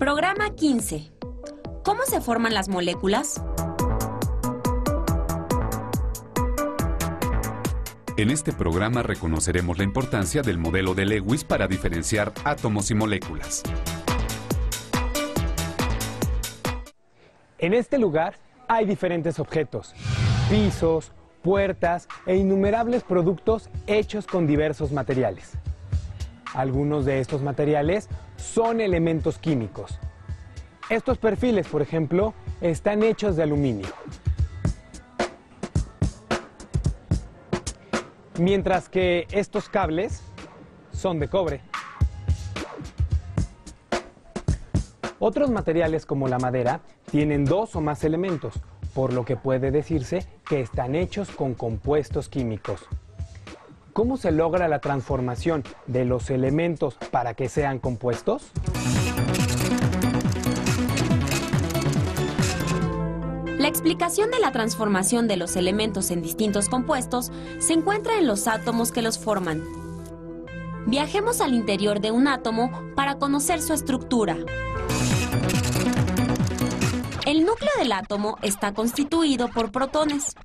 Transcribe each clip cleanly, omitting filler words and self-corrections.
Programa 15. ¿Cómo se forman las moléculas? En este programa reconoceremos la importancia del modelo de Lewis para diferenciar átomos y moléculas. En este lugar hay diferentes objetos, pisos, puertas e innumerables productos hechos con diversos materiales. Algunos de estos materiales son elementos químicos. Estos perfiles, por ejemplo, están hechos de aluminio. Mientras que estos cables son de cobre. Otros materiales como la madera tienen dos o más elementos, por lo que puede decirse que están hechos con compuestos químicos. ¿Cómo se logra la transformación de los elementos para que sean compuestos? La explicación de la transformación de los elementos en distintos compuestos se encuentra en los átomos que los forman. Viajemos al interior de un átomo para conocer su estructura. El núcleo del átomo está constituido por protones,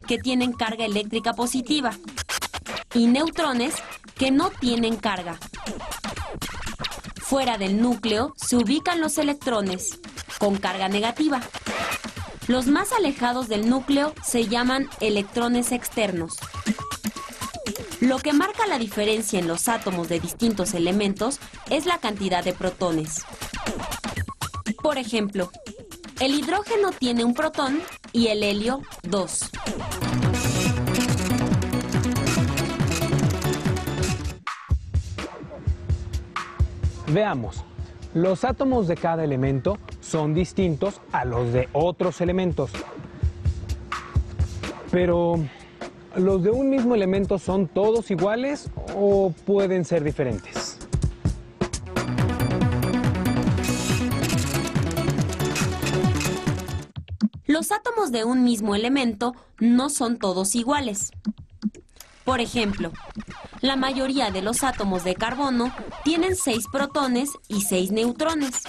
que tienen carga eléctrica positiva, y neutrones, que no tienen carga. Fuera del núcleo se ubican los electrones, con carga negativa. Los más alejados del núcleo se llaman electrones externos. Lo que marca la diferencia en los átomos de distintos elementos es la cantidad de protones. Por ejemplo, el hidrógeno tiene un protón y el helio 2. Veamos, los átomos de cada elemento son distintos a los de otros elementos. Pero, ¿los de un mismo elemento son todos iguales o pueden ser diferentes? Los átomos de un mismo elemento no son todos iguales. Por ejemplo, la mayoría de los átomos de carbono tienen 6 protones y 6 neutrones,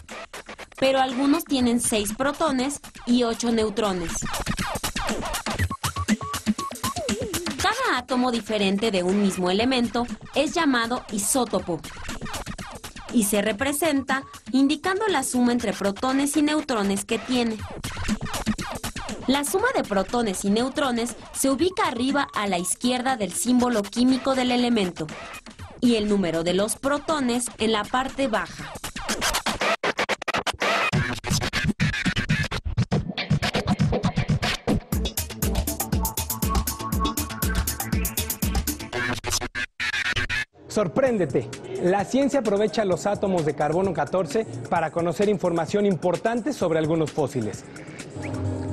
pero algunos tienen 6 protones y 8 neutrones. Cada átomo diferente de un mismo elemento es llamado isótopo y se representa indicando la suma entre protones y neutrones que tiene. La suma de protones y neutrones se ubica arriba a la izquierda del símbolo químico del elemento y el número de los protones en la parte baja. ¡Sorpréndete! La ciencia aprovecha los átomos de carbono 14 para conocer información importante sobre algunos fósiles.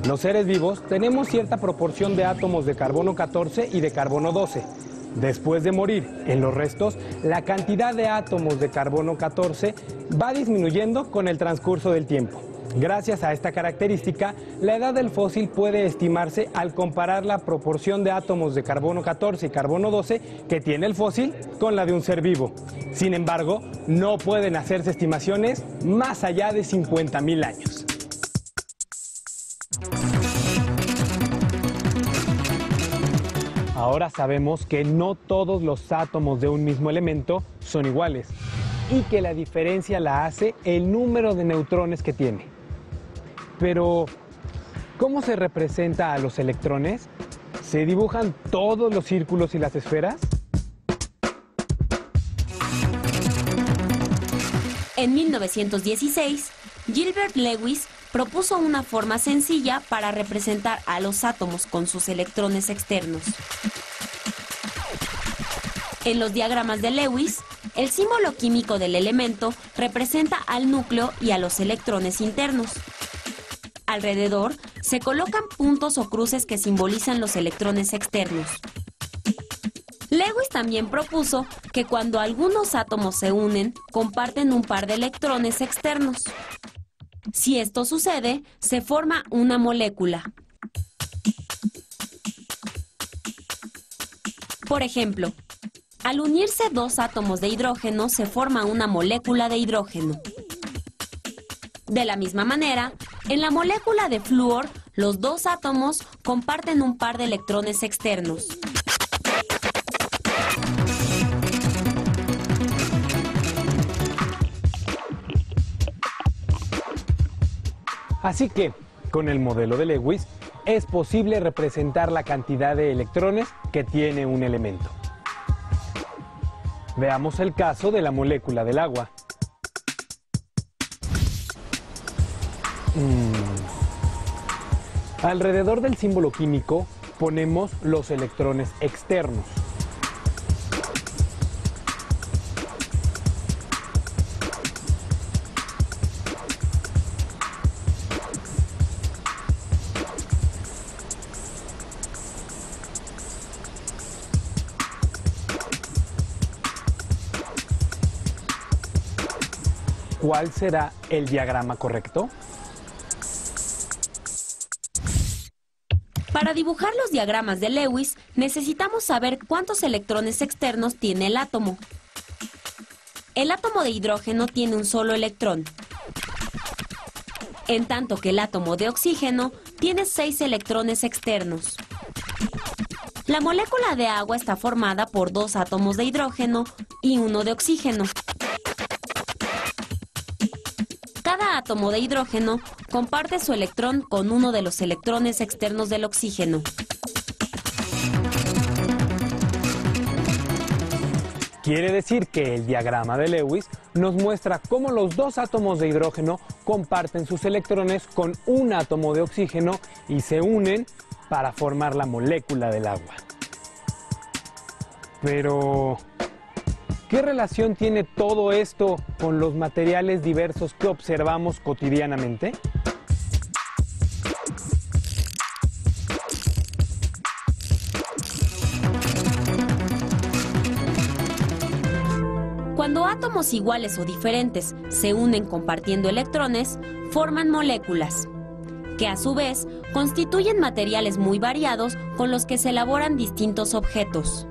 Los seres vivos tenemos cierta proporción de átomos de carbono 14 y de carbono 12. Después de morir, en los restos, la cantidad de átomos de carbono 14 va disminuyendo con el transcurso del tiempo. Gracias a esta característica, la edad del fósil puede estimarse al comparar la proporción de átomos de carbono 14 y carbono 12 que tiene el fósil con la de un ser vivo. Sin embargo, no pueden hacerse estimaciones más allá de 50.000 años. Ahora sabemos que no todos los átomos de un mismo elemento son iguales y que la diferencia la hace el número de neutrones que tiene. Pero, ¿cómo se representa a los electrones? ¿Se dibujan todos los círculos y las esferas? En 1916, Gilbert Lewis propuso una forma sencilla para representar a los átomos con sus electrones externos. En los diagramas de Lewis, el símbolo químico del elemento representa al núcleo y a los electrones internos. Alrededor se colocan puntos o cruces que simbolizan los electrones externos. Lewis también propuso que cuando algunos átomos se unen, comparten un par de electrones externos. Si esto sucede, se forma una molécula. Por ejemplo, al unirse dos átomos de hidrógeno, se forma una molécula de hidrógeno. De la misma manera, en la molécula de flúor, los dos átomos comparten un par de electrones externos. Así que, con el modelo de Lewis, es posible representar la cantidad de electrones que tiene un elemento. Veamos el caso de la molécula del agua. Alrededor del símbolo químico ponemos los electrones externos. ¿Cuál será el diagrama correcto? Para dibujar los diagramas de Lewis, necesitamos saber cuántos electrones externos tiene el átomo. El átomo de hidrógeno tiene un solo electrón, en tanto que el átomo de oxígeno tiene 6 electrones externos. La molécula de agua está formada por 2 átomos de hidrógeno y 1 de oxígeno. Cada átomo de hidrógeno comparte su electrón con uno de los electrones externos del oxígeno. Quiere decir que el diagrama de Lewis nos muestra cómo los dos átomos de hidrógeno comparten sus electrones con un átomo de oxígeno y se unen para formar la molécula del agua. Pero, ¿qué relación tiene todo esto con los materiales diversos que observamos cotidianamente? Cuando átomos iguales o diferentes se unen compartiendo electrones, forman moléculas, que a su vez constituyen materiales muy variados con los que se elaboran distintos objetos.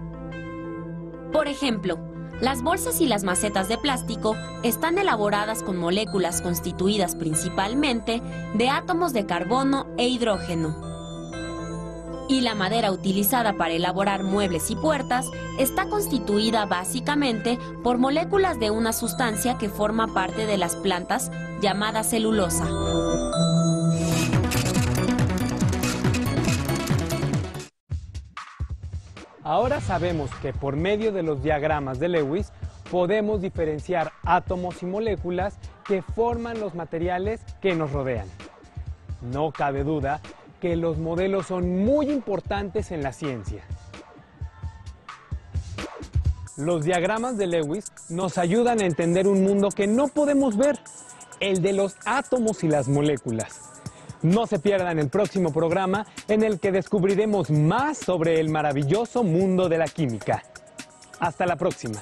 Por ejemplo, las bolsas y las macetas de plástico están elaboradas con moléculas constituidas principalmente de átomos de carbono e hidrógeno. Y la madera utilizada para elaborar muebles y puertas está constituida básicamente por moléculas de una sustancia que forma parte de las plantas llamada celulosa. Ahora sabemos que por medio de los diagramas de Lewis podemos diferenciar átomos y moléculas que forman los materiales que nos rodean. No cabe duda que los modelos son muy importantes en la ciencia. Los diagramas de Lewis nos ayudan a entender un mundo que no podemos ver, el de los átomos y las moléculas. No se pierdan el próximo programa en el que descubriremos más sobre el maravilloso mundo de la química. Hasta la próxima.